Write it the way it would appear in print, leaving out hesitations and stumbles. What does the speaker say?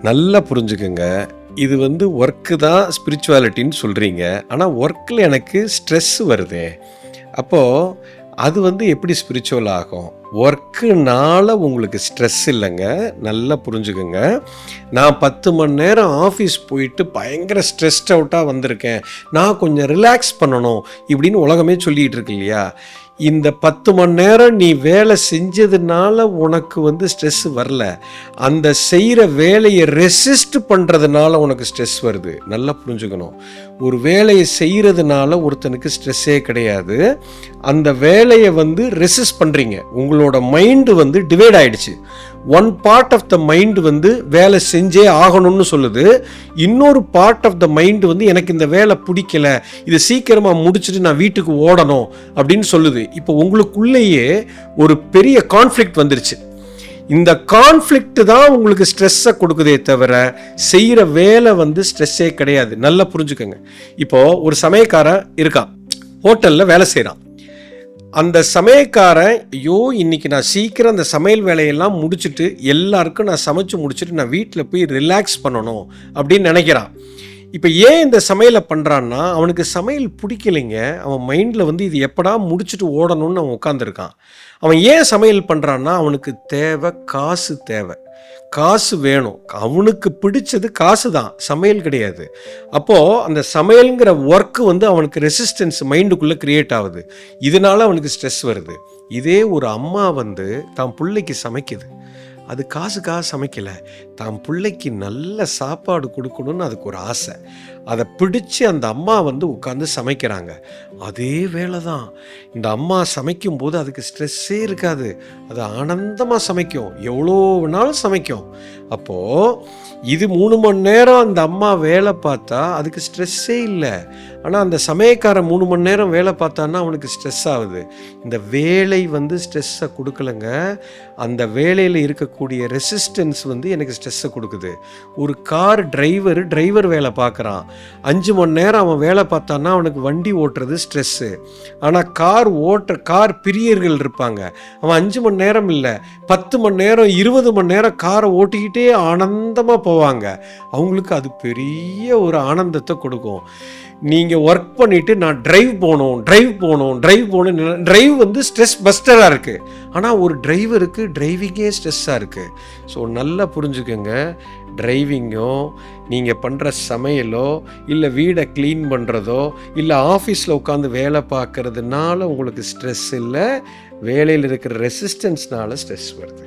நல்லா புரிஞ்சுக்கங்க. இது ஒர்க்கு தான் ஸ்பிரிச்சுவாலிட்டின்னு சொல்கிறீங்க. ஆனால் ஒர்க்கில் எனக்கு ஸ்ட்ரெஸ் வருதே, அப்போது அது எப்படி ஸ்பிரிச்சுவல் ஆகும்? ஒர்க்குனால உங்களுக்கு ஸ்ட்ரெஸ் இல்லைங்க. நல்லா புரிஞ்சுக்கோங்க. நான் 10 மணி நேரம் ஆஃபீஸ் போயிட்டு பயங்கர ஸ்ட்ரெஸ்ட் அவுட்டாக வந்திருக்கேன், நான் கொஞ்சம் ரிலாக்ஸ் பண்ணணும் இப்படின்னு உலகமே சொல்லிகிட்டு இருக்கு இல்லையா? இந்த 10 மணி நேரம் நீ வேலை செஞ்சதுனால உனக்கு ஸ்ட்ரெஸ் வரல, அந்த செய்கிற வேலையை ரெசிஸ்ட் பண்ணுறதுனால உனக்கு ஸ்ட்ரெஸ் வருது. நல்லா புரிஞ்சுக்கணும். ஒரு வேலையை செய்கிறதுனால ஒருத்தனுக்கு ஸ்ட்ரெஸ்ஸே கிடையாது. அந்த வேலையை ரெசிஸ்ட் பண்ணுறீங்க. உங்களோட மைண்டு டிவைட் ஆகிடுச்சு. One part of the mind வேலை செஞ்சே ஆகணும்னு சொல்லுது. இன்னொரு பார்ட் ஆஃப் த மைண்டு எனக்கு இந்த வேலை பிடிக்கல, இதை சீக்கிரமாக முடிச்சுட்டு நான் வீட்டுக்கு ஓடணும் அப்படின்னு சொல்லுது. இப்போ உங்களுக்குள்ளேயே ஒரு பெரிய கான்ஃப்ளிக்ட் வந்துருச்சு. இந்த கான்ஃப்ளிக்ட் தான் உங்களுக்கு ஸ்ட்ரெஸ்ஸை கொடுக்குதே தவிர செய்கிற வேலை ஸ்ட்ரெஸ்ஸே கிடையாது. நல்லா புரிஞ்சுக்கோங்க. இப்போது ஒரு சமயக்காரன் இருக்கான், ஹோட்டலில் வேலை செய்கிறான். அந்த சமையல்காரன், ஐயோ இன்னைக்கு நான் சீக்கிரம் அந்த சமையல் வேலையெல்லாம் முடிச்சுட்டு எல்லாருக்கும் நான் சமைச்சு முடிச்சுட்டு நான் வீட்டில் போய் ரிலாக்ஸ் பண்ணணும் அப்படின்னு நினைக்கிறான். இப்போ ஏன் இந்த சமையலை பண்ணுறான்னா, அவனுக்கு சமையல் பிடிக்கலைங்க. அவன் மைண்டில் இது எப்படா முடிச்சுட்டு ஓடணும்னு அவன் உட்காந்துருக்கான். அவன் ஏன் சமையல் பண்ணுறான்னா, அவனுக்கு தேவை, காசு தேவை, காசு வேணும். அவனுக்கு பிடிச்சது காசு தான், சமையல் கிடையாது. அப்போது அந்த சமையல்ங்கிற ஒர்க்கு அவனுக்கு ரெசிஸ்டன்ஸ் மைண்டுக்குள்ளே க்ரியேட் ஆகுது. இதனால அவனுக்கு ஸ்ட்ரெஸ் வருது. இதே ஒரு அம்மா தான் பிள்ளைக்கு சமைக்குது, அது காசுக்காக சமைக்கலை, தான் பிள்ளைக்கு நல்ல சாப்பாடு கொடுக்கணும்னு அதுக்கு ஒரு ஆசை. அதை பிடிச்சி அந்த அம்மா உட்காந்து சமைக்கிறாங்க. அதே வேலை தான். இந்த அம்மா சமைக்கும்போது அதுக்கு ஸ்ட்ரெஸ்ஸே இருக்காது, அது ஆனந்தமாக சமைக்கும், எவ்வளோ வேணாலும் சமைக்கும். அப்போது இது 3 மணி நேரம் அந்த அம்மா வேலை பார்த்தா அதுக்கு ஸ்ட்ரெஸ்ஸே இல்லை. ஆனால் அந்த சமயக்காரன் 3 மணி நேரம் வேலை பார்த்தான்னா அவனுக்கு ஸ்ட்ரெஸ் ஆகுது. இந்த வேலை ஸ்ட்ரெஸ்ஸை கொடுக்கலங்க, அந்த வேலையில் இருக்கக்கூடிய ரெசிஸ்டன்ஸ் எனக்கு ஸ்ட்ரெஸ்ஸை கொடுக்குது. ஒரு கார் டிரைவர் வேலை பார்க்குறான், 5 மணி நேரம் அவன் வேலை பார்த்தான்னா அவனுக்கு வண்டி ஓட்டுறது ஸ்ட்ரெஸ்ஸு. ஆனால் கார் பிரியர்கள் இருப்பாங்க, அவன் 5 மணி நேரம் இல்லை 10 மணி நேரம் 20 மணி நேரம் காரை ஓட்டிக்கிட்டே ஆனந்தமாக போவாங்க. அவங்களுக்கு அது பெரிய ஒரு ஆனந்தத்தை கொடுக்கும். நீங்கள் ஒர்க் பண்ணிவிட்டு நான் டிரைவ் போகணும் டிரைவ் ஸ்ட்ரெஸ் பஸ்டராக இருக்குது. ஆனால் ஒரு டிரைவருக்கு டிரைவிங்கே ஸ்ட்ரெஸ்ஸாக இருக்குது. ஸோ நல்லா புரிஞ்சுக்கோங்க. டிரைவிங்கோ, நீங்கள் பண்ணுற சமையலோ, இல்லை வீடை க்ளீன் பண்ணுறதோ, இல்லை ஆஃபீஸில் உட்காந்து வேலை பார்க்கறதுனால உங்களுக்கு ஸ்ட்ரெஸ் இல்லை, வேலையில் இருக்கிற ரெசிஸ்டன்ஸ்னால ஸ்ட்ரெஸ் வருது.